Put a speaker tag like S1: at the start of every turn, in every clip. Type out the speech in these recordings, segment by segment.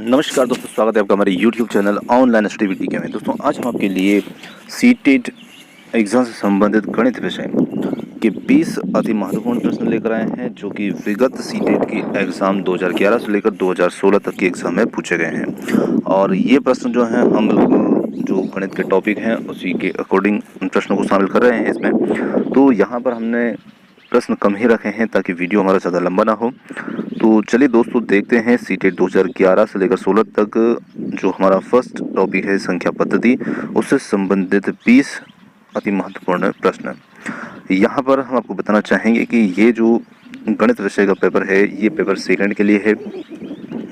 S1: नमस्कार दोस्तों, स्वागत है आपका हमारे YouTube चैनल ऑनलाइन स्टडी के में। दोस्तों आज हम आपके लिए सीटेट एग्जाम से संबंधित गणित विषय के 20 अति महत्वपूर्ण प्रश्न लेकर आए हैं, जो कि विगत सीटेट की एग्ज़ाम 2011 से लेकर 2016 तक की एग्ज़ाम में पूछे गए हैं। और ये प्रश्न जो हैं हम बिल्कुल जो गणित के टॉपिक हैं उसी के अकॉर्डिंग उन प्रश्नों को शामिल कर रहे हैं इसमें। तो यहाँ पर हमने प्रश्न कम ही रखे हैं ताकि वीडियो हमारा ज़्यादा लंबा ना हो। तो चलिए दोस्तों देखते हैं सीटेट 2011 से लेकर 16 तक जो हमारा फर्स्ट टॉपिक है संख्या पद्धति, उससे संबंधित 20 अति महत्वपूर्ण प्रश्न। यहाँ पर हम आपको बताना चाहेंगे कि ये जो गणित विषय का पेपर है ये पेपर सेकंड के लिए है,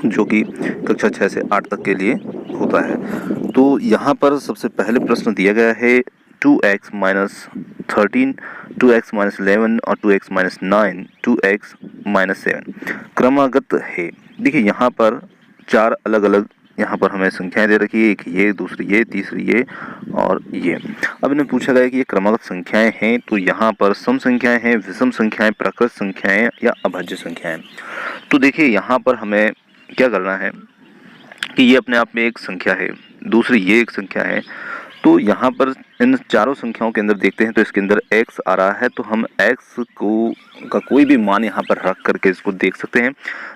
S1: जो कि कक्षा 6 से 8 तक के लिए होता है। तो यहाँ पर सबसे पहले प्रश्न दिया गया है 2x माइनस 13, 2x माइनस 11 और 2x माइनस 9, 2x माइनस 7 क्रमागत है। देखिए यहाँ पर चार अलग अलग यहाँ पर हमें संख्याएं दे रखी है, एक ये, दूसरी ये, तीसरी ये और ये। अब इन्हें पूछा गया कि ये क्रमागत संख्याएं हैं, तो यहाँ पर सम संख्याएं हैं, विषम संख्याएं, प्राकृत संख्याएं या अभाज्य संख्याएं। तो देखिए यहाँ पर हमें क्या करना है कि ये अपने आप में एक संख्या है, दूसरी ये एक संख्या है। तो यहाँ पर इन चारों संख्याओं के अंदर देखते हैं तो इसके अंदर x आ रहा है, तो हम x को का कोई भी मान यहाँ पर रख करके इसको देख सकते हैं।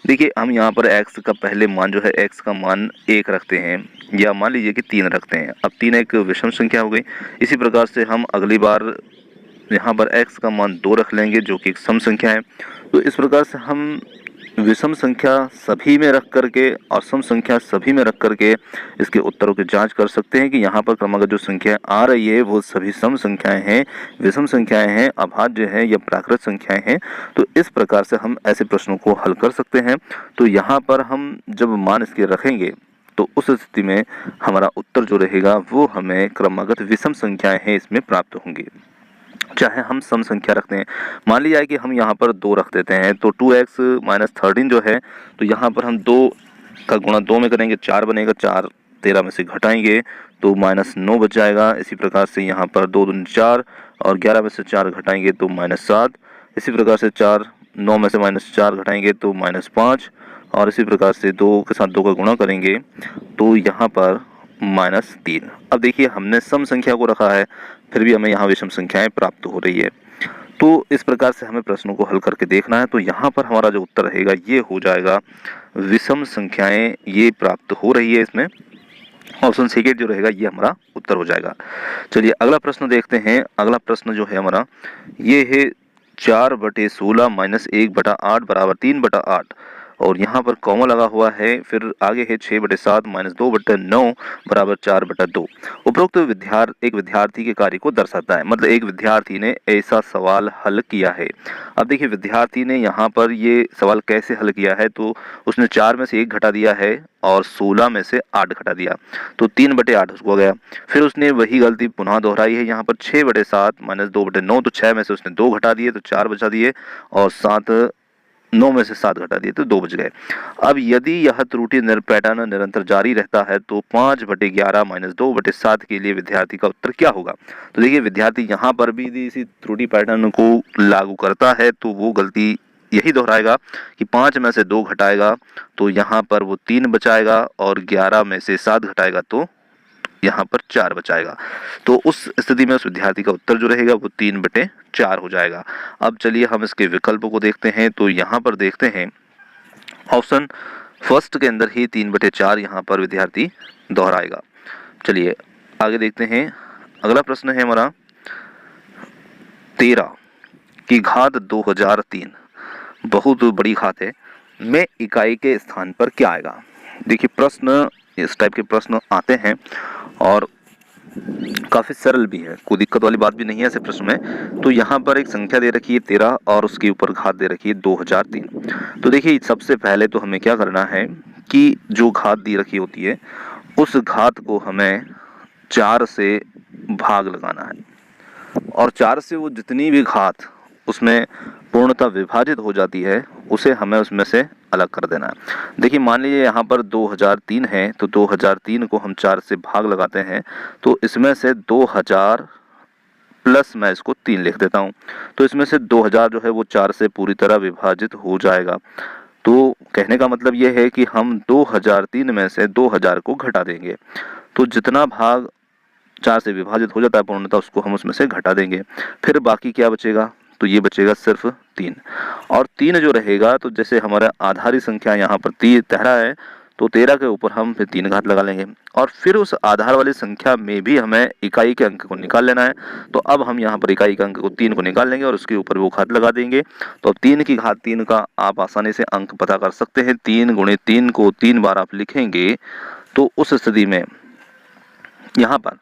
S1: देखिए हम यहाँ पर x का पहले मान जो है x का मान 1 रखते हैं, या मान लीजिए कि 3 रखते हैं। अब 3 एक विषम संख्या हो गई। इसी प्रकार से हम अगली बार यहाँ पर x का मान 2 रख लेंगे, जो कि एक सम संख्या है। तो इस प्रकार से हम विषम संख्या सभी में रख करके और सम संख्या सभी में रख करके इसके उत्तरों की जांच कर सकते हैं कि यहाँ पर क्रमागत जो संख्या आ रही है वो सभी सम संख्याएं हैं, विषम संख्याएं हैं, अभाज्य हैं या प्राकृत संख्याएं हैं। तो इस प्रकार से हम ऐसे प्रश्नों को हल कर सकते हैं। तो यहाँ पर हम जब मान इसके रखेंगे तो उस स्थिति में हमारा उत्तर जो रहेगा वो हमें क्रमागत विषम संख्याएं हैं इसमें प्राप्त होंगी। चाहे हम सम संख्या रखते हैं, मान लिया है कि हम यहाँ पर 2 रख देते हैं, तो 2x माइनस 13 जो है, तो यहाँ पर हम 2 का गुणा 2 में करेंगे, 4 बनेगा, 4 13 में से घटाएंगे तो माइनस 9 बच जाएगा। इसी प्रकार से यहाँ पर 2 दूनी 4 और 11 में से 4 घटाएंगे तो माइनस 7। इसी प्रकार से 9 में से माइनस 4 घटाएंगे तो माइनस 5, और इसी प्रकार से 2 के साथ 2 का गुणा करेंगे तो यहाँ पर माइनस 3। अब देखिए हमने सम संख्या को रखा है, फिर भी हमें यहाँ विषम संख्याएं प्राप्त हो रही है। तो इस प्रकार से हमें प्रश्नों को हल करके देखना है। तो यहाँ पर हमारा जो उत्तर रहेगा ये हो जाएगा विषम संख्याएं ये प्राप्त हो रही है। इसमें ऑप्शन सेकेंड जो रहेगा ये हमारा उत्तर हो जाएगा। चलिए अगला प्रश्न देखते हैं। अगला प्रश्न जो है हमारा ये है 4/16 माइनस 1/8 बराबर 3/8, और यहाँ पर कॉमा लगा हुआ है। फिर आगे है 6/7 माइनस 2/9 बराबर 4/2। उपरोक्त एक विद्यार्थी के कार्य को दर्शाता है, मतलब एक विद्यार्थी ने ऐसा सवाल हल किया है। अब देखिए विद्यार्थी ने यहाँ पर ये सवाल कैसे हल किया है, तो उसने 4 में से 1 घटा दिया है और 16 में से 8 घटा दिया, तो 3/8 उसको गया। फिर उसने वही गलती पुनः दोहराई है, यहाँ पर 6/7 माइनस 2/9, तो 6 में से उसने 2 घटा दिए तो 4 बचा दिए, और 9 में से 7 घटा दिए तो 2 बच गए। अब यदि यह त्रुटि पैटर्न निरंतर जारी रहता है तो 5/11 माइनस 2/7 के लिए विद्यार्थी का उत्तर क्या होगा। तो देखिए विद्यार्थी यहाँ पर भी इसी त्रुटि पैटर्न को लागू करता है, तो वो गलती यही दोहराएगा कि 5 में से 2 घटाएगा तो यहाँ पर वो 3 बचाएगा, और 11 में से 7 घटाएगा तो यहाँ पर 4 बचाएगा। तो उस स्थिति में उस विद्यार्थी का उत्तर जो रहेगा वो 3/4 हो जाएगा। अब चलिए हम इसके विकल्पों को देखते हैं। तो यहाँ पर देखते हैं ऑप्शन फर्स्ट के अंदर ही 3/4 यहाँ पर विद्यार्थी दोहराएगा। चलिए आगे देखते हैं। अगला प्रश्न है हमारा 13 की घात 2003 बहुत बड़ी घात है में इकाई के स्थान पर क्या आएगा। देखिए प्रश्न इस टाइप के प्रश्न आते हैं और काफ़ी सरल भी है, कोई दिक्कत वाली बात भी नहीं है ऐसे प्रश्न में। तो यहाँ पर एक संख्या दे रखी है 13 और उसके ऊपर घात दे रखी है 2003। तो देखिए सबसे पहले तो हमें क्या करना है कि जो घात दी रखी होती है उस घात को हमें 4 से भाग लगाना है, और 4 से वो जितनी भी घात उसमें पूर्णतः विभाजित हो जाती है उसे हमें उसमें से अलग कर देना है। देखिए मान लीजिए यहाँ पर 2003 है, तो 2003 को हम 4 से भाग लगाते हैं, तो इसमें से 2000 प्लस मैं इसको 3 लिख देता हूँ, तो इसमें से 2000 जो है वो 4 से पूरी तरह विभाजित हो जाएगा। तो कहने का मतलब ये है कि हम 2003 में से 2000 को घटा देंगे। तो जितना भाग 4 से विभाजित हो जाता है पूर्णतः उसको हम उसमें से घटा देंगे। फिर बाकी क्या बचेगा, तो ये बचेगा सिर्फ 3। और 3 जो रहेगा, तो जैसे हमारा आधारी संख्या यहाँ पर 13 है, तो 13 के ऊपर हम फिर 3 घात लगा लेंगे और फिर उस आधार वाली संख्या में भी हमें इकाई के अंक को निकाल लेना है। तो अब हम यहाँ पर इकाई के अंक को 3 को निकाल लेंगे और उसके ऊपर वो घात लगा देंगे। तो अब 3 की घात 3 का आप आसानी से अंक पता कर सकते हैं। 3 गुणे 3 को 3 बार आप लिखेंगे तो उस स्थिति में यहाँ पर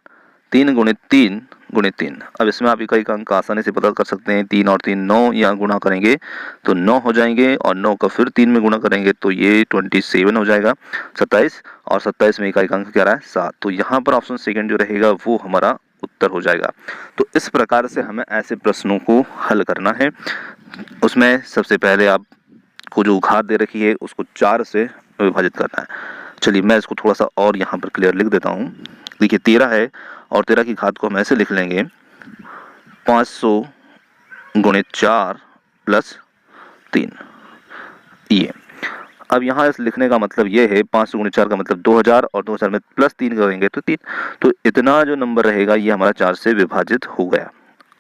S1: 3 गुणे 3 गुणे 3, अब इसमें आप इकाई का अंक आसानी से पता कर सकते हैं। 3 और 3 9, यहाँ गुणा करेंगे तो 9 हो जाएंगे और 9 का फिर 3 में गुणा करेंगे तो ये 27 हो जाएगा, 27, और 27 में इकाई का अंक क्या रहा है 7। तो यहाँ पर ऑप्शन सेकंड जो रहेगा वो हमारा उत्तर हो जाएगा। तो इस प्रकार से हमें ऐसे प्रश्नों को हल करना है। उसमें सबसे पहले आपको जो घात दे रखी है उसको 4 से विभाजित करना है। चलिए मैं इसको थोड़ा सा और यहाँ पर क्लियर लिख देता हूँ। देखिए 13 है और 13 की घात को हम ऐसे लिख लेंगे 500 गुणे 4 प्लस 3। ये अब यहाँ इस लिखने का मतलब ये है 500 गुणे 4 का मतलब 2000 और 2000 में प्लस 3 करेंगे तो 3। तो इतना जो नंबर रहेगा ये हमारा 4 से विभाजित हो गया।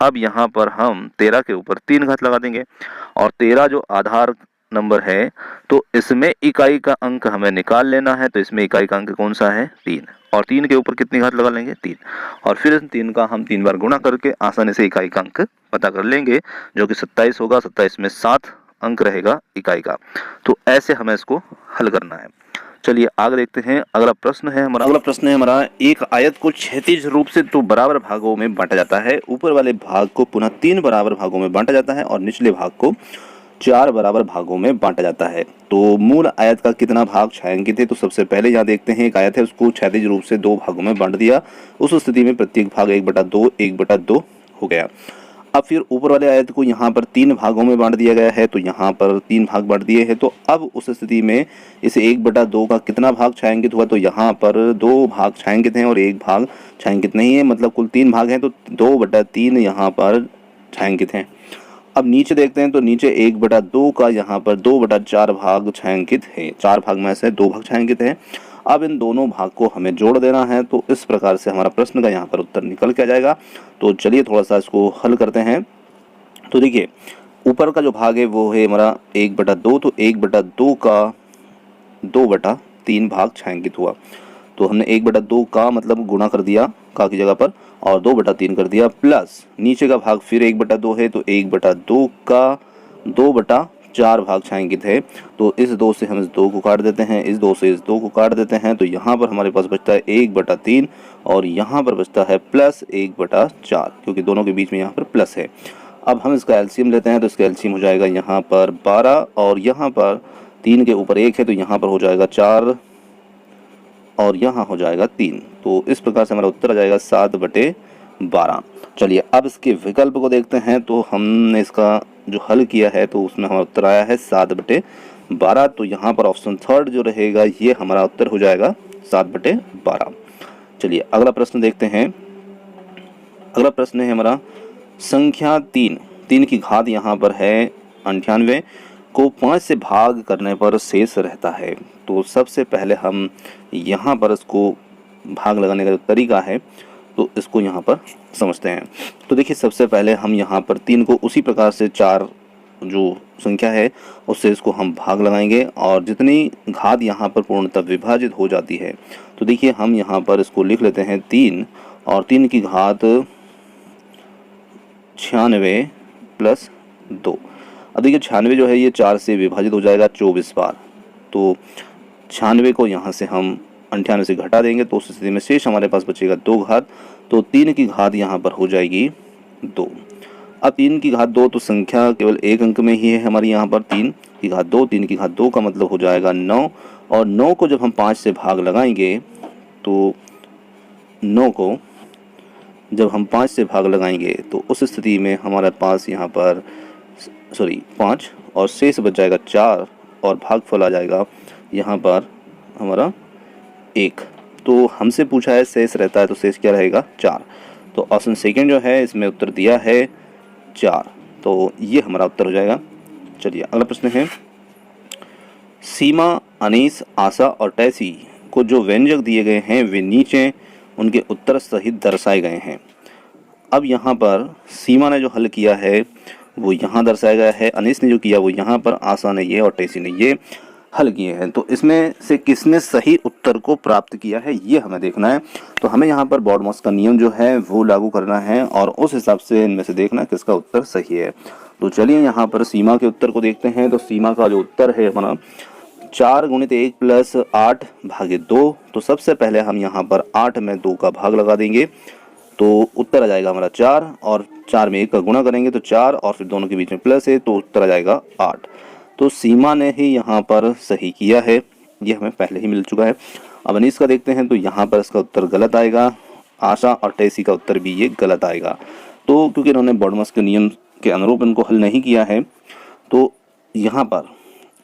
S1: अब यहाँ पर हम 13 के ऊपर 3 घात लगा देंगे और 13 जो आधार नंबर है तो इसमें इकाई का अंक हमें निकाल लेना है। तो इसमें इकाई का अंक कौन सा है 3, और 3 के ऊपर कितनी घात लगा लेंगे 3, और फिर इस 3 का हम 3 बार गुणा करके आसानी से इकाई का अंक पता कर लेंगे जो कि 27 होगा। 27 में 7 अंक रहेगा इकाई का। तो ऐसे हमें इसको हल करना है। चलिए आगे देखते हैं। अगला प्रश्न है हमारा एक आयत को क्षैतिज रूप से तो बराबर भागों में बांटा जाता है। ऊपर वाले भाग को पुनः 3 बराबर भागों में बांटा जाता है और निचले भाग को 4 बराबर भागों में बांटा जाता है। तो मूल आयत का कितना भाग छायांकित है। तो सबसे पहले यहाँ देखते हैं एक आयत है उसको क्षैतिज रूप से 2 भागों में बांट दिया। उस स्थिति में प्रत्येक भाग 1/2 1/2 हो गया। अब फिर ऊपर वाले आयत को यहाँ पर 3 भागों में बांट दिया गया है। तो यहाँ पर 3 भाग बांट दिए हैं। तो अब उस स्थिति में इसे 1/2 का कितना भाग छायांकित हुआ। तो यहाँ पर 2 भाग छायांकित हैं और 1 भाग छायांकित नहीं है, मतलब कुल 3 भाग हैं। तो 2/3 यहाँ पर छायांकित हैं। अब नीचे देखते हैं तो नीचे 1/2 का यहाँ पर 2/4 भाग छायांकित है। 4 भाग में से 2 भाग छायांकित है। अब इन दोनों भाग को हमें जोड़ देना है। तो इस प्रकार से हमारा प्रश्न का यहाँ पर उत्तर निकल के आ जाएगा। तो चलिए थोड़ा सा इसको हल करते हैं। तो देखिए ऊपर का जो भाग है वो है हमारा 1/2। तो 1/2 का 2/3 भाग छायांकित हुआ। तो हमने 1/2 का मतलब गुणा कर दिया का की जगह पर और 2/3 कर दिया, प्लस नीचे का भाग फिर 1/2 है। तो 1/2 का 2/4 भाग छायांकित है। तो इस 2 से हम इस 2 को काट देते हैं, इस 2 से इस 2 को काट देते हैं। तो यहाँ पर हमारे पास बचता है 1/3 और यहाँ पर बचता है प्लस 1/4, क्योंकि दोनों के बीच में यहाँ पर प्लस है। अब हम इसका एलसीएम लेते हैं। तो इसका एलसीएम हो जाएगा यहाँ पर 12 और यहाँ पर 3 के ऊपर 1 है तो यहाँ पर हो जाएगा 4 और यहाँ हो जाएगा 3। तो इस प्रकार से हमारा उत्तर आ जाएगा 7/12। चलिए अब इसके विकल्प को देखते हैं। तो हमने इसका जो हल किया है तो उसमें हमारा उत्तर आया है 7/12। तो यहाँ पर ऑप्शन थर्ड जो रहेगा ये हमारा उत्तर हो जाएगा 7/12। चलिए अगला प्रश्न देखते हैं। अगला प्रश्न है हमारा संख्या 3 की घात यहाँ पर है 98 को 5 से भाग करने पर शेष रहता है। तो सबसे पहले हम यहाँ पर इसको भाग लगाने का जो तरीका है तो इसको यहाँ पर समझते हैं। तो देखिए सबसे पहले हम यहाँ पर 3 को उसी प्रकार से 4 जो संख्या है उससे इसको हम भाग लगाएंगे और जितनी घात यहाँ पर पूर्णतः विभाजित हो जाती है। तो देखिए हम यहाँ पर इसको लिख लेते हैं 3 और 3 की घात 96 प्लस 2। अब देखिए 96 जो है ये 4 से विभाजित हो जाएगा 24 बार। तो 96 को यहाँ से हम 98 से घटा देंगे तो उस स्थिति में शेष हमारे पास बचेगा 2 घात। तो 3 की घात यहाँ पर हो जाएगी 2। अब 3 की घात 2 तो संख्या केवल एक अंक में ही है हमारी यहाँ पर 3 की घात 2। 3 की घात 2 का मतलब हो जाएगा 9 और 9 को जब हम 5 से भाग लगाएंगे तो 9 को जब हम 5 से भाग लगाएंगे तो उस स्थिति में हमारे पास यहाँ पर 5 और शेष बच जाएगा 4 और भागफल आ जाएगा यहाँ पर हमारा 1। तो हमसे पूछा है शेष रहता है तो शेष क्या रहेगा 4। तो ऑप्शन सेकंड जो है इसमें उत्तर दिया है 4। तो ये हमारा उत्तर हो जाएगा। चलिए अगला प्रश्न है सीमा, अनीस, आशा और टैसी को जो व्यंजक दिए गए हैं वे नीचे उनके उत्तर सहित दर्शाए गए हैं। अब यहाँ पर सीमा ने जो हल किया है वो यहाँ दर्शाया गया है, अनीस ने जो किया वो यहाँ पर, आशा ने ये और टैसी ने ये हल किए हैं। तो इसमें से किसने सही उत्तर को प्राप्त किया है ये हमें देखना है। तो हमें यहाँ पर बॉडमॉस का नियम जो है वो लागू करना है और उस हिसाब से इनमें से देखना किसका उत्तर सही है। तो चलिए यहाँ पर सीमा के उत्तर को देखते हैं। तो सीमा का जो उत्तर है हमारा 4 गुणित 1 प्लस 8 भागे 2। तो सबसे पहले हम यहाँ पर 8 में 2 का भाग लगा देंगे तो उत्तर आ जाएगा हमारा 4, और 4 में 1 का गुणा करेंगे तो 4, और फिर दोनों के बीच में प्लस है तो उत्तर आ जाएगा 8। तो सीमा ने ही यहाँ पर सही किया है, ये हमें पहले ही मिल चुका है। अब अनीस का देखते हैं तो यहाँ पर इसका उत्तर गलत आएगा। आशा और टैसी का उत्तर भी ये गलत आएगा। तो क्योंकि इन्होंने बॉडमॉस के नियम के अनुरूप इनको हल नहीं किया है तो यहाँ पर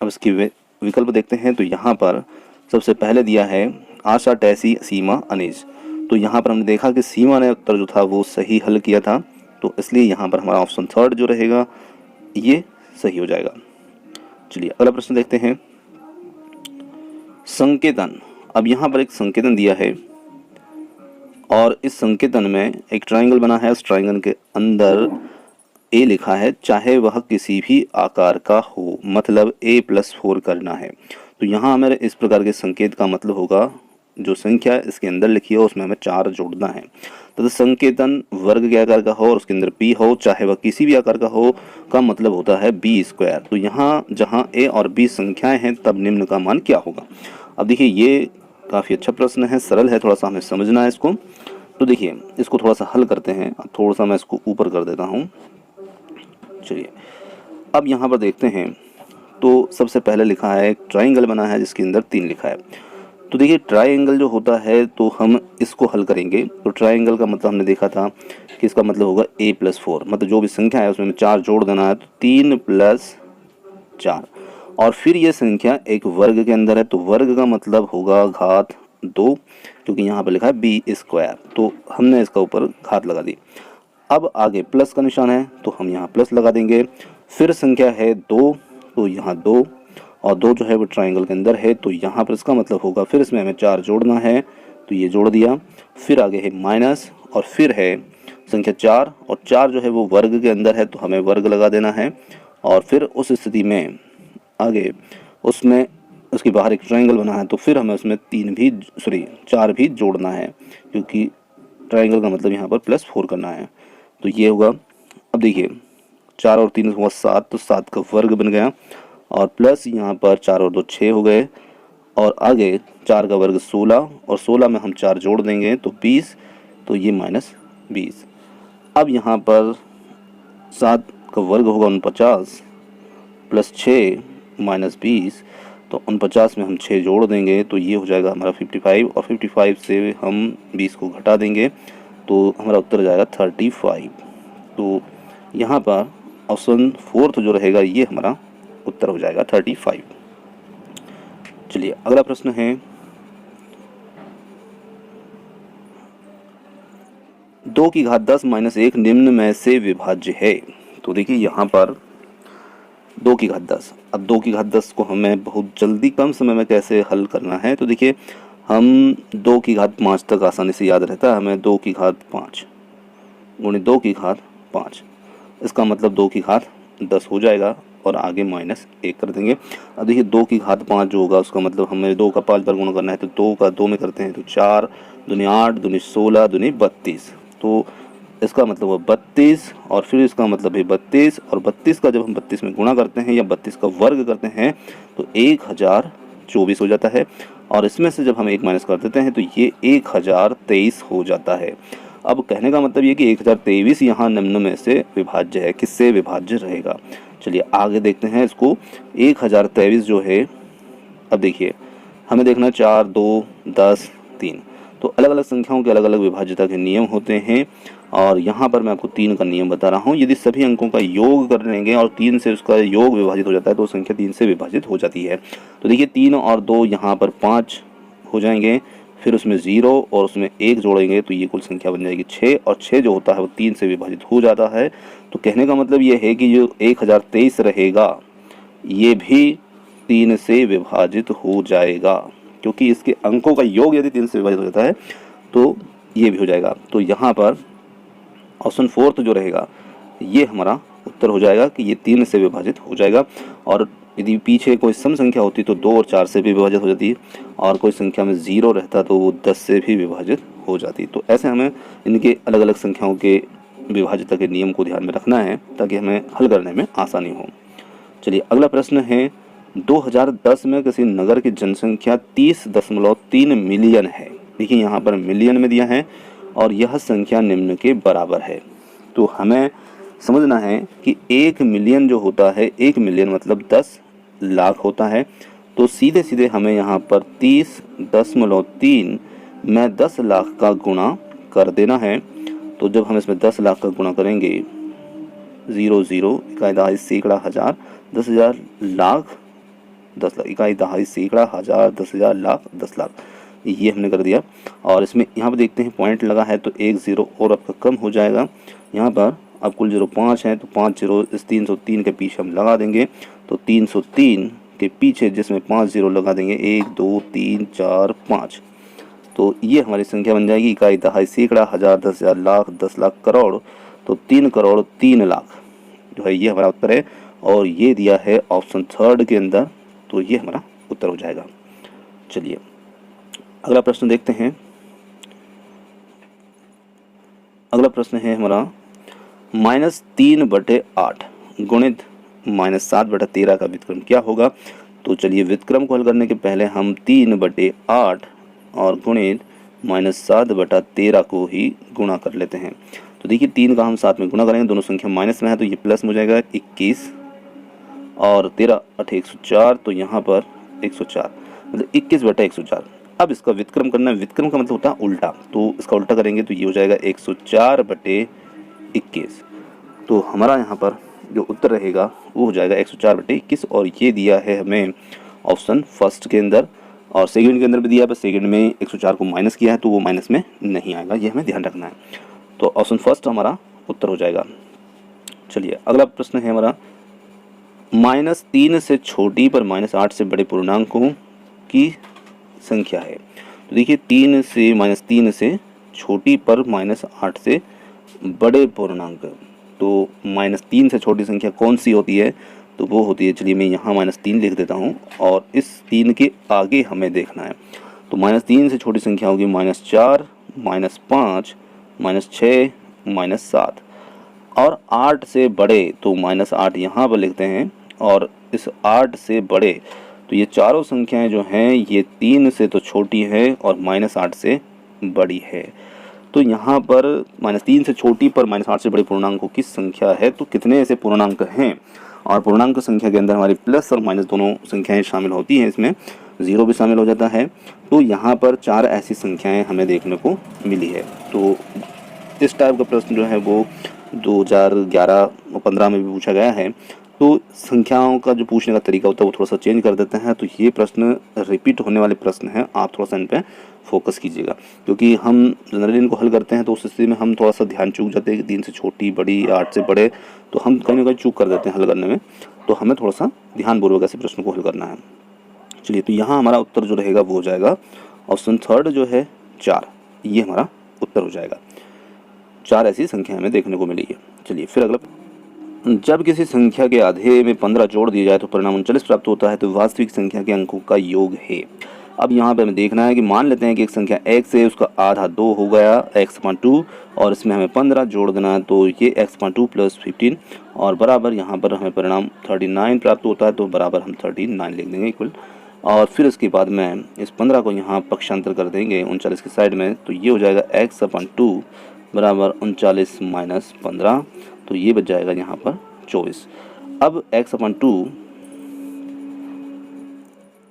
S1: अब इसकी विकल्प देखते हैं। तो यहाँ पर सबसे पहले दिया है आशा, टैसी, सीमा, अनीस। तो यहाँ पर हमने देखा कि सीमा ने उत्तर जो था वो सही हल किया था, तो इसलिए यहाँ पर हमारा ऑप्शन 3 जो रहेगा ये सही हो जाएगा। चलिए अगला प्रश्न देखते हैं। संकेतन। अब यहाँ पर एक संकेतन दिया है और इस संकेतन में एक ट्रायंगल बना है। उस ट्रायंगल के अंदर ए लिखा है, चाहे वह किसी भी आकार का हो, मतलब a+4 करना है। तो यहाँ हमें इस प्रकार के संकेत का मतलब होगा जो संख्या इसके अंदर लिखी हो उसमें हमें 4 जोड़ना है। तो संकेतन वर्ग के आकार का हो और उसके अंदर p हो, चाहे वह किसी भी आकार का हो, का मतलब होता है b²। तो यहाँ जहाँ a और b संख्याएं हैं तब निम्न का मान क्या होगा। अब देखिए ये काफ़ी अच्छा प्रश्न है, सरल है, थोड़ा सा हमें समझना है इसको। तो देखिए इसको थोड़ा सा हल करते हैं। अब थोड़ा सा मैं इसको ऊपर कर देता हूँ। चलिए अब यहाँ पर देखते हैं। तो सबसे पहले लिखा है एक ट्राइंगल बना है जिसके अंदर 3 लिखा है। तो देखिए ट्राइंगल जो होता है तो हम इसको हल करेंगे। तो ट्राइंगल का मतलब हमने देखा था कि इसका मतलब होगा a+4, मतलब जो भी संख्या है उसमें 4 जोड़ देना है। तो 3 + 4, और फिर ये संख्या एक वर्ग के अंदर है तो वर्ग का मतलब होगा घात 2, क्योंकि यहाँ पर लिखा है b²। तो हमने इसका ऊपर घात लगा दी। अब आगे प्लस का निशान है तो हम यहाँ प्लस लगा देंगे। फिर संख्या है 2 तो यहाँ 2, और 2 जो है वो ट्राइंगल के अंदर है तो यहाँ पर इसका मतलब होगा फिर इसमें हमें 4 जोड़ना है तो ये जोड़ दिया। फिर आगे है माइनस, और फिर है संख्या 4, और 4 जो है वो वर्ग के अंदर है तो हमें वर्ग लगा देना है। और फिर उस स्थिति में आगे उसमें उसके बाहर एक ट्राइंगल बना है तो फिर हमें उसमें 4 भी जोड़ना है, क्योंकि ट्राइंगल का मतलब यहाँ पर +4 करना है। तो ये होगा। अब देखिए 4 और 3 होगा 7, तो 7 का वर्ग बन गया, और प्लस यहाँ पर 4 और 2 6 हो गए, और आगे 4 का वर्ग 16, और 16 में हम 4 जोड़ देंगे तो 20, तो ये -20। अब यहाँ पर 7 का वर्ग होगा 49, प्लस 6 -20, तो 49 में हम 6 जोड़ देंगे तो ये हो जाएगा हमारा 55, और 55 से हम 20 को घटा देंगे तो हमारा उत्तर जाएगा 35। तो यहाँ पर ऑप्शन 4 जो रहेगा ये हमारा उत्तर हो जाएगा 35। चलिए अगला प्रश्न है। 2 की घात 10 - 1 निम्न में से विभाज्य है। तो देखिए यहाँ पर 2 की घात 10। अब 2 की घात 10 को हमें बहुत जल्दी कम समय में कैसे हल करना है। तो देखिए हम 2 की घात 5 तक आसानी से याद रहता है हमें। 2 की घात 5 गुणित 2 की घात 5, इसका मतलब 2 की घात 10 हो जाएगा, और आगे -1 कर देंगे। अब देखिए 2 की घात 5 जो होगा उसका मतलब हमें 2 का 5 बार गुणा करना है, तो 2 का 2 में करते हैं तो 4 दूनी 8 दूनी 16 दूनी 32, तो इसका मतलब है 32, और फिर इसका मतलब है 32, और 32 का जब हम 32 में गुणा करते हैं या 32 का वर्ग करते हैं तो 1024 हो जाता है, और इसमें से जब हम 1 माइनस कर देते हैं तो ये 1023 हो जाता है। अब कहने का मतलब ये कि 1023 यहाँ निम्न में से विभाज्य है। किससे विभाज्य रहेगा। चलिए आगे देखते हैं इसको। 1023 जो है, अब देखिए हमें देखना 4 2 10 3, तो अलग अलग संख्याओं के अलग अलग विभाज्यता के नियम होते हैं, और यहाँ पर मैं आपको 3 का नियम बता रहा हूँ। यदि सभी अंकों का योग कर लेंगे और 3 से उसका योग विभाजित हो जाता है तो संख्या 3 से विभाजित हो जाती है। तो देखिए 3 और 2 यहाँ पर 5 हो जाएंगे, फिर उसमें 0 और उसमें 1 जोड़ेंगे तो ये कुल संख्या बन जाएगी 6, और 6 जो होता है वो 3 से विभाजित हो जाता है। तो कहने का मतलब ये है कि जो 1023 रहेगा ये भी 3 से विभाजित हो जाएगा, क्योंकि इसके अंकों का योग यदि 3 से विभाजित हो जाता है तो ये भी हो जाएगा। तो यहाँ पर ऑप्शन फोर्थ जो रहेगा ये हमारा उत्तर हो जाएगा कि ये 3 से विभाजित हो जाएगा। और यदि पीछे कोई सम संख्या होती तो 2 और 4 से भी विभाजित हो जाती है, और कोई संख्या में 0 रहता तो वो 10 से भी विभाजित हो जाती। तो ऐसे हमें इनके अलग अलग संख्याओं के विभाज्यता के नियम को ध्यान में रखना है ताकि हमें हल करने में आसानी हो। चलिए अगला प्रश्न है, 2010 में किसी नगर की जनसंख्या 30.3 मिलियन है। देखिए यहाँ पर मिलियन में दिया है और यह संख्या निम्न के बराबर है। तो हमें समझना है कि 1 मिलियन जो होता है, 1 मिलियन मतलब 10 लाख होता है। तो सीधे सीधे हमें यहाँ पर 30.3 में 10 लाख का गुणा कर देना है। तो जब हम इसमें 10 लाख का गुणा करेंगे, 0 0 इकाई दहाई सैकड़ा हज़ार 10,000 लाख 10 लाख इकाई दहाई सैकड़ा हज़ार 10,000 लाख 10 लाख, ये हमने कर दिया। और इसमें यहाँ पर देखते हैं पॉइंट लगा है तो 1 0 और आपका कम हो जाएगा। यहाँ पर अब कुल 0 5 है तो 5 0 इस 303 के पीछे हम लगा देंगे। तो 303 के पीछे जिसमें 5 0 लगा देंगे, 1 2 3 4 5, तो ये हमारी संख्या बन जाएगी इकाई दहाई सैकड़ा हज़ार 10,000 लाख 10 लाख करोड़। तो 3 करोड़ 3 लाख जो है ये हमारा उत्तर है, और ये दिया है ऑप्शन थर्ड के अंदर। तो ये हमारा उत्तर हो जाएगा। चलिए अगला प्रश्न देखते हैं। अगला प्रश्न है हमारा, -3/8 गुणित -7/13 का व्युत्क्रम क्या होगा। तो चलिए व्युत्क्रम को हल करने के पहले हम 3/8 और गुणित -7/13 को ही गुणा कर लेते हैं। तो देखिए 3 का हम 7 में गुणा करेंगे, दोनों संख्या माइनस में है तो ये प्लस में हो जाएगा 21, और 13 8 104, तो यहाँ पर 104 मतलब 21/104। अब इसका व्युत्क्रम करना है, व्युत्क्रम का मतलब होता है उल्टा, तो इसका उल्टा करेंगे तो ये हो जाएगा 104/21। तो हमारा यहाँ पर जो उत्तर रहेगा वो हो जाएगा 104/21, और ये दिया है हमें ऑप्शन फर्स्ट के अंदर, और सेकंड के अंदर भी दिया है, बस सेकंड में 104 को माइनस किया है तो वो माइनस में नहीं आएगा, ये हमें ध्यान रखना है। तो ऑप्शन फर्स्ट हमारा उत्तर हो जाएगा। चलिए अगला प्रश्न है हमारा, -3 से छोटी पर -8 से बड़े पूर्णांकों की संख्या है। तो देखिए 3 से छोटी पर -8 से बड़े पूर्णांक, तो -3 से छोटी संख्या कौन सी होती है, तो वो होती है, चलिए मैं यहाँ -3 लिख देता हूँ और इस 3 के आगे हमें देखना है। तो -3 से छोटी संख्या होगी -4 -5 -6 -7, और 8 से बड़े तो -8 यहाँ पर लिखते हैं, और इस 8 से बड़े तो ये चारों संख्याएं जो हैं ये 3 से तो छोटी है और -8 से बड़ी है। तो यहाँ पर -3 से छोटी पर -8 से बड़े पूर्णांकों की संख्या है, तो कितने ऐसे पूर्णांक हैं, और पूर्णांक संख्या के अंदर हमारी प्लस और माइनस दोनों संख्याएं शामिल होती हैं, इसमें 0 भी शामिल हो जाता है। तो यहाँ पर 4 ऐसी संख्याएं हमें देखने को मिली है। तो इस टाइप का प्रश्न जो है वो 2011 और 15 में भी पूछा गया है। तो संख्याओं का जो पूछने का तरीका होता है वो थोड़ा सा चेंज कर देते हैं। तो ये प्रश्न रिपीट होने वाले प्रश्न हैं, आप थोड़ा सा इन पर फोकस कीजिएगा, क्योंकि हम जनरली इनको हल करते हैं तो उस स्थिति में हम थोड़ा सा ध्यान चूक जाते हैं कि 3 से छोटी बड़ी 8 से बड़े, तो हम कहीं ना कहीं चूक कर देते हैं हल करने में। तो हमें थोड़ा सा ध्यानपूर्वक ऐसे प्रश्न को हल करना है। चलिए तो यहाँ हमारा उत्तर जो रहेगा वो हो जाएगा ऑप्शन थर्ड जो है 4, ये हमारा उत्तर हो जाएगा। 4 ऐसी संख्या हमें देखने को मिली है। चलिए फिर अगला, जब किसी संख्या के आधे में 15 जोड़ दिया जाए तो परिणाम 39 प्राप्त होता है, तो वास्तविक संख्या के अंकों का योग है। अब यहाँ पे हमें देखना है कि मान लेते हैं कि एक संख्या x है, उसका आधा 2 हो गया x/2, और इसमें हमें 15 जोड़ देना है, तो ये x/2 + 15, और बराबर यहाँ पर हमें परिणाम 39 प्राप्त होता है, तो बराबर हम 39 लिख देंगे इक्वल। और फिर उसके बाद में इस 15 को यहाँ पक्षांतर कर देंगे 39 की साइड में, तो ये हो जाएगा x/2 बराबर 39 - 15, तो ये बच जाएगा यहाँ पर 24। अब x/2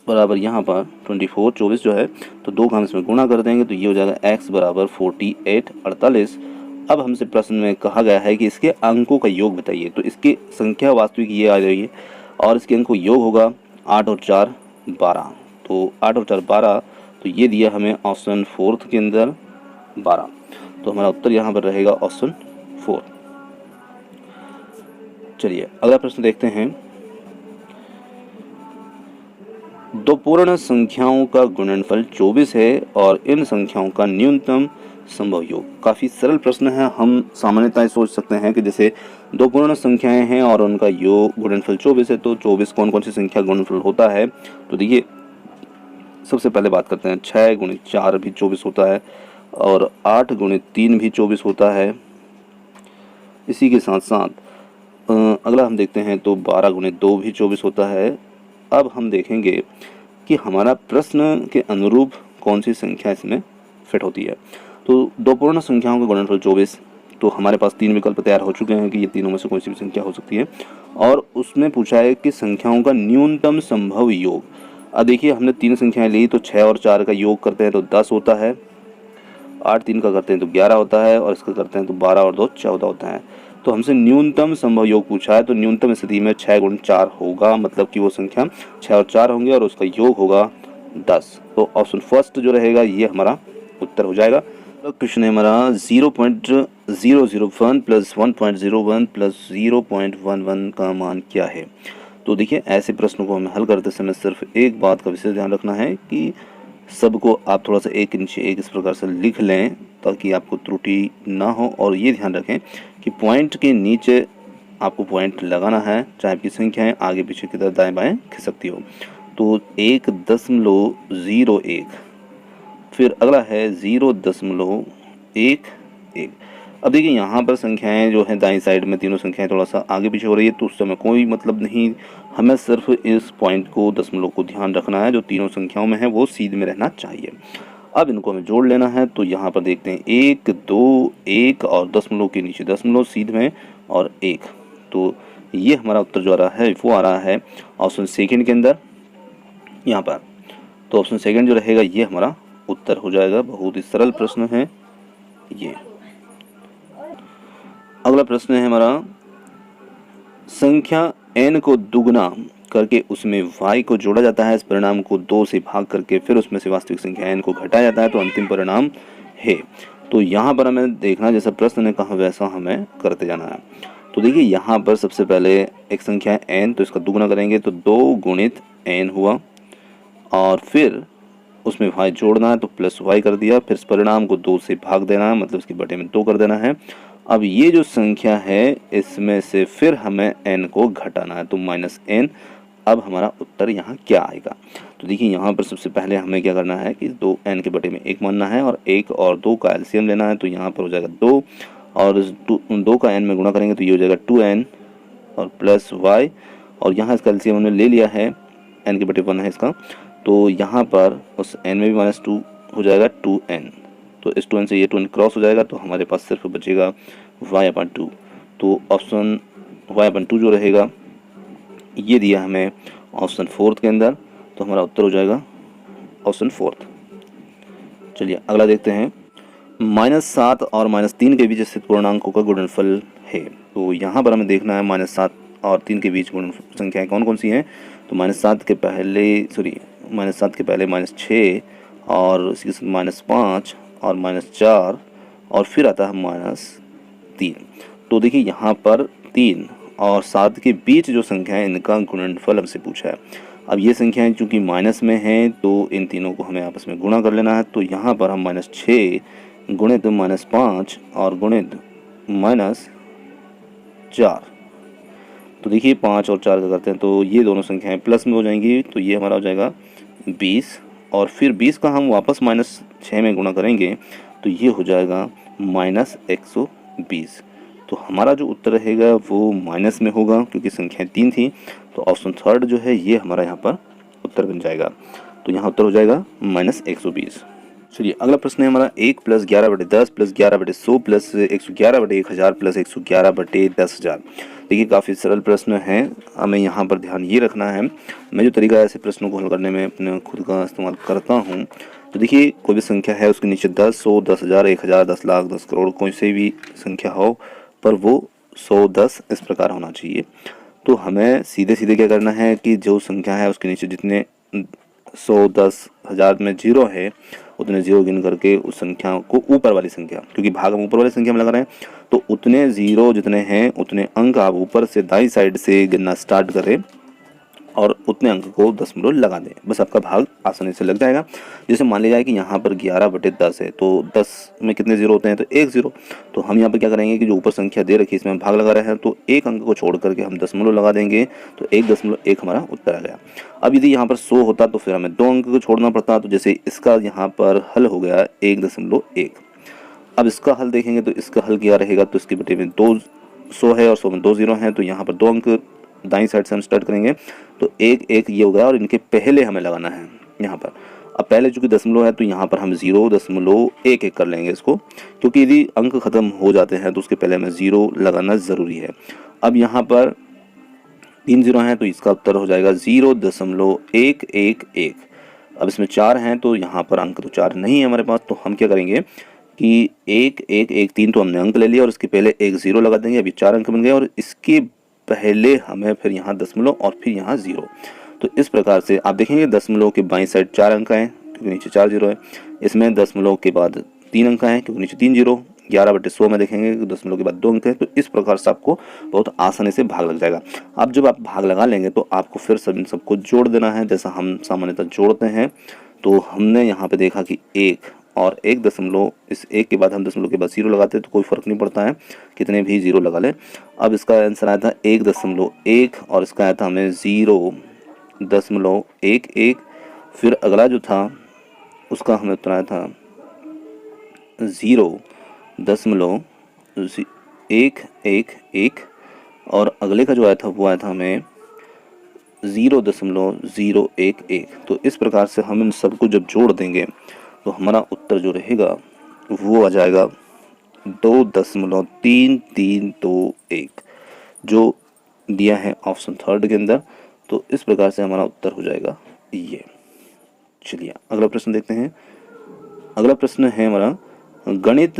S1: बराबर यहाँ पर 24 24 जो है, तो 2 का हम इसमें गुणा कर देंगे, तो ये हो जाएगा x बराबर 48 48। अब हमसे प्रश्न में कहा गया है कि इसके अंकों का योग बताइए। तो इसकी संख्या वास्तविक ये आ रही है और इसके अंक योग होगा 8 और 4 12, तो 8 और 4 12, तो ये दिया हमें ऑप्शन फोर्थ के अंदर 12, तो हमारा उत्तर यहाँ पर रहेगा ऑप्शन 4। चलिए अगला प्रश्न देखते हैं। दो पूर्ण संख्याओं का गुणनफल 24 है और इन संख्याओं का न्यूनतम संभव योग। काफ़ी सरल प्रश्न है। हम सामान्यतः सोच सकते हैं कि जैसे दो पूर्ण संख्याएं हैं और उनका योग गुणनफल 24 है, तो 24 कौन कौन सी संख्या गुणनफल होता है। तो देखिए, सबसे पहले बात करते हैं, 6 गुणित 4 भी 24 होता है और 8 गुणित 3 भी 24 होता है। इसी के साथ साथ अगला हम देखते हैं तो 12 गुणित 2 भी 24 होता है। अब हम देखेंगे कि हमारा प्रश्न के अनुरूप कौन सी संख्या इसमें फिट होती है। तो दो पूर्ण संख्याओं का गुणनफल 24, तो हमारे पास तीन विकल्प तैयार हो चुके हैं कि ये तीनों में से कोई सी भी संख्या हो सकती है। और उसमें पूछा है कि संख्याओं का न्यूनतम संभव योग। अब देखिए, हमने तीन संख्याएं ली, तो 6 और 4 का योग करते हैं तो 10 होता है, 8 3 का करते हैं तो 11 होता है, और इसका करते हैं तो 12 और 2 14 होता है। तो हमसे न्यूनतम संभव योग पूछा है, तो न्यूनतम स्थिति में 6 गुणित 4 होगा, मतलब कि वो संख्या 6 और 4 होंगे और उसका योग होगा 10। तो ऑप्शन फर्स्ट जो रहेगा ये हमारा उत्तर हो जाएगा। तो क्वेश्चन है हमारा 0.001 प्लस 1.01 प्लस 0.11 का मान क्या है। तो देखिए, ऐसे प्रश्नों को हमें हल करते समय सिर्फ एक बात का विशेष ध्यान रखना है कि सबको आप थोड़ा सा एक के नीचे एक इस प्रकार से लिख लें ताकि आपको त्रुटि ना हो। और ये ध्यान रखें कि पॉइंट के नीचे आपको पॉइंट लगाना है, चाहे आपकी संख्याएं आगे पीछे की तरफ दाएं बाएं खिसकती हो। तो 1.01, फिर अगला है 0.11। अब देखिए, यहाँ पर संख्याएं जो हैं दाईं साइड में तीनों संख्याएं थोड़ा सा आगे पीछे हो रही है, तो उस समय कोई मतलब नहीं, हमें सिर्फ इस पॉइंट को दशमलव को ध्यान रखना है, जो तीनों संख्याओं में है वो सीध में रहना चाहिए। अब इनको हमें जोड़ लेना है, तो यहाँ पर देखते हैं 1 2 1 और दशमलव के नीचे दशमलव सीध में और 1। तो ये हमारा उत्तर जो आ रहा है वो आ रहा है ऑप्शन सेकेंड के अंदर यहाँ पर। तो ऑप्शन सेकेंड जो रहेगा ये हमारा उत्तर हो जाएगा। बहुत ही सरल प्रश्न है ये। अगला प्रश्न है हमारा, संख्या n को दुगना करके उसमें y को जोड़ा जाता है, इस परिणाम को 2 से भाग करके फिर उसमें से वास्तविक संख्या n को घटाया जाता है, तो अंतिम परिणाम है। तो यहाँ पर हमें देखना, जैसा प्रश्न ने कहा वैसा हमें करते जाना है। तो देखिए, यहाँ पर सबसे पहले एक संख्या है n, तो इसका दुगना करेंगे तो 2 गुणित n हुआ, और फिर उसमें y जोड़ना है तो प्लस y कर दिया, फिर इस परिणाम को 2 से भाग देना है, मतलब इसके बटे में 2 कर देना है। अब ये जो संख्या है इसमें से फिर हमें n को घटाना है, तो माइनस n। अब हमारा उत्तर यहाँ क्या आएगा। तो देखिए, यहाँ पर सबसे पहले हमें क्या करना है कि 2n के बटे में 1 मानना है और 1 और 2 का एलसीएम लेना है। तो यहाँ पर हो जाएगा 2 और 2 का n में गुणा करेंगे तो ये हो जाएगा 2n और प्लस y, और यहाँ इसका एलसीएम हमने ले लिया है, n के बटे 1 है इसका, तो यहाँ पर उस n में भी माइनस 2 हो जाएगा 2n। तो इस 2n से ये 2n क्रॉस हो जाएगा, तो हमारे पास सिर्फ बचेगा y/2। तो ऑप्शन y/2 जो रहेगा ये दिया हमें ऑप्शन फोर्थ के अंदर, तो हमारा उत्तर हो जाएगा ऑप्शन फोर्थ। चलिए अगला देखते हैं, -7 और -3 के बीच स्थित पूर्णांकों का गुणनफल है। तो यहाँ पर हमें देखना है -7 और 3 के बीच गुण संख्याएँ कौन कौन सी हैं। तो -7 के पहले -6 और इसके साथ -5 और -4 और फिर आता है -3। तो देखिए, यहाँ पर 3 और 7 के बीच जो संख्या है इनका गुणनफल हमसे पूछा है। अब ये संख्याएं चूंकि माइनस में हैं तो इन तीनों को हमें आपस में गुणा कर लेना है। तो यहाँ पर हम -6 गुणित -5 और गुणित -4, तो देखिए 5 और 4 का करते हैं तो ये दोनों संख्याएं प्लस में हो जाएंगी, तो ये हमारा हो जाएगा 20, और फिर 20 का हम वापस -6 में गुणा करेंगे तो ये हो जाएगा -120। तो हमारा जो उत्तर रहेगा वो माइनस में होगा क्योंकि संख्याएं 3 थी। तो ऑप्शन थर्ड जो है ये हमारा यहाँ पर उत्तर बन जाएगा। तो यहाँ उत्तर हो जाएगा -120। चलिए अगला प्रश्न है हमारा 1 + 11/10 + 11/100 + 111/1000 + 111/10000। देखिए काफ़ी सरल प्रश्न है, हमें यहाँ पर ध्यान ये रखना है। मैं जो तरीका ऐसे प्रश्नों को हल करने में अपने खुद का इस्तेमाल करता हूँ, तो देखिए कोई भी संख्या है उसके नीचे 10, 100, 10,000, 1,000, 10 लाख, 10 करोड़, कोई से भी संख्या हो पर वो 100, 10 इस प्रकार होना चाहिए। तो हमें सीधे सीधे क्या करना है कि जो संख्या है उसके नीचे जितने 100, 10, 1000 में जीरो है उतने जीरो गिन करके उस संख्या को ऊपर वाली संख्या, क्योंकि भाग हम ऊपर वाली संख्या में लगा रहे हैं, तो उतने जीरो जितने हैं उतने अंक आप ऊपर से दाईं साइड से गिनना स्टार्ट करें और उतने अंक को दशमलव लगा दें, बस आपका भाग आसानी से लग जाएगा। जैसे मान लिया जाए कि यहाँ पर 11/10 है, तो 10 में कितने जीरो होते हैं, तो 1 जीरो। तो हम यहाँ पर क्या करेंगे कि जो ऊपर संख्या दे रखी है इसमें हम भाग लगा रहे हैं, तो एक अंक को छोड़ करके हम दशमलव लगा देंगे, तो 1.1 हमारा उत्तर आ गया। अब यदि यहाँ पर 100 होता तो फिर हमें 2 अंक को छोड़ना पड़ता, तो जैसे इसका यहाँ पर हल हो गया 1.1। अब इसका हल देखेंगे तो इसका हल क्या रहेगा, तो इसके बटे में 200 है और 100 में 2 जीरो हैं, तो यहाँ पर 2 अंक दाईं साइड से हम स्टार्ट करेंगे, तो 1 ये हो गया और इनके पहले हमें लगाना है यहाँ पर। अब पहले चूंकि दशमलव है तो यहाँ पर हम 0.11 कर लेंगे इसको, क्योंकि यदि अंक खत्म हो जाते हैं तो उसके पहले हमें 0 लगाना ज़रूरी है। अब यहाँ पर 3 जीरो हैं तो इसका उत्तर हो जाएगा 0.111। अब इसमें 4 हैं तो यहाँ पर अंक तो 4 नहीं है हमारे पास, तो हम क्या करेंगे कि 1.113 तो हमने अंक ले लिया और इसके पहले 1 0 लगा देंगे। अभी 4 अंक बन गए और इसके पहले हमें फिर यहाँ दशमलव और फिर यहाँ 0। तो इस प्रकार से आप देखेंगे दशमलव के बाईं साइड 4 अंक हैं क्योंकि नीचे 4 जीरो है, इसमें दशमलव के बाद 3 अंक हैं क्योंकि नीचे 3 जीरो। 11/100 में देखेंगे कि दशमलव के बाद 2 अंक है, तो इस प्रकार से आपको बहुत आसानी से भाग लग जाएगा। अब जब आप भाग लगा लेंगे तो आपको फिर इन सबको जोड़ देना है, जैसा हम सामान्यतः जोड़ते हैं। तो हमने यहाँ पे देखा कि 1 और 1 दशमलव, इस 1 के बाद हम दशमलव के बाद 0 लगाते हैं तो कोई फ़र्क नहीं पड़ता है, कितने भी 0 लगा लें। अब इसका आंसर आया था 1.1 और इसका आया था हमें 0.11। फिर अगला जो था उसका हमें उत्तर आया था 0.111 और अगले का जो आया था वो आया था हमें 0.011। तो इस प्रकार से हम इन सबको जब जोड़ देंगे तो हमारा उत्तर जो रहेगा वो आ जाएगा 2.3321 जो दिया है ऑप्शन थर्ड के अंदर। तो इस प्रकार से हमारा उत्तर हो जाएगा ये। चलिए अगला प्रश्न देखते हैं। अगला प्रश्न है हमारा गणित,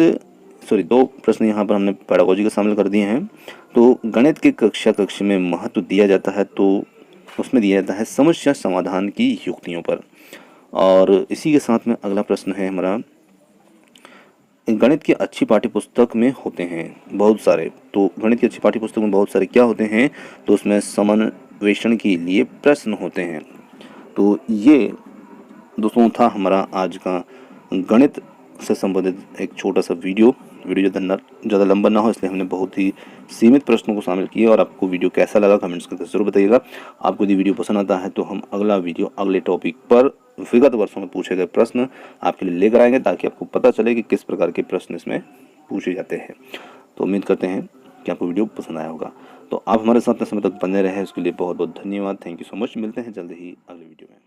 S1: दो प्रश्न यहाँ पर हमने पेडागोजी का शामिल कर दिए हैं। तो गणित के कक्ष में महत्व दिया जाता है, तो उसमें दिया जाता है समस्या समाधान की युक्तियों पर। और इसी के साथ में अगला प्रश्न है हमारा, गणित की अच्छी पाठ्यपुस्तक में होते हैं बहुत सारे, तो गणित की अच्छी पाठ्यपुस्तक में बहुत सारे क्या होते हैं, तो उसमें समन्वेषण के लिए प्रश्न होते हैं। तो ये दोस्तों था हमारा आज का गणित से संबंधित एक छोटा सा वीडियो ज़्यादा लंबा ना हो इसलिए हमने बहुत ही सीमित प्रश्नों को शामिल किए। और आपको वीडियो कैसा लगा कमेंट्स करके ज़रूर बताइएगा। आपको यदि वीडियो पसंद आता है तो हम अगला वीडियो अगले टॉपिक पर विगत वर्षों में पूछे गए प्रश्न आपके लिए लेकर आएंगे, ताकि आपको पता चले कि किस प्रकार के प्रश्न इसमें पूछे जाते हैं। तो उम्मीद करते हैं कि आपको वीडियो पसंद आया होगा। तो आप हमारे साथ समय तक बने रहे उसके लिए बहुत बहुत धन्यवाद। Thank you so much. मिलते हैं जल्द ही अगले वीडियो में।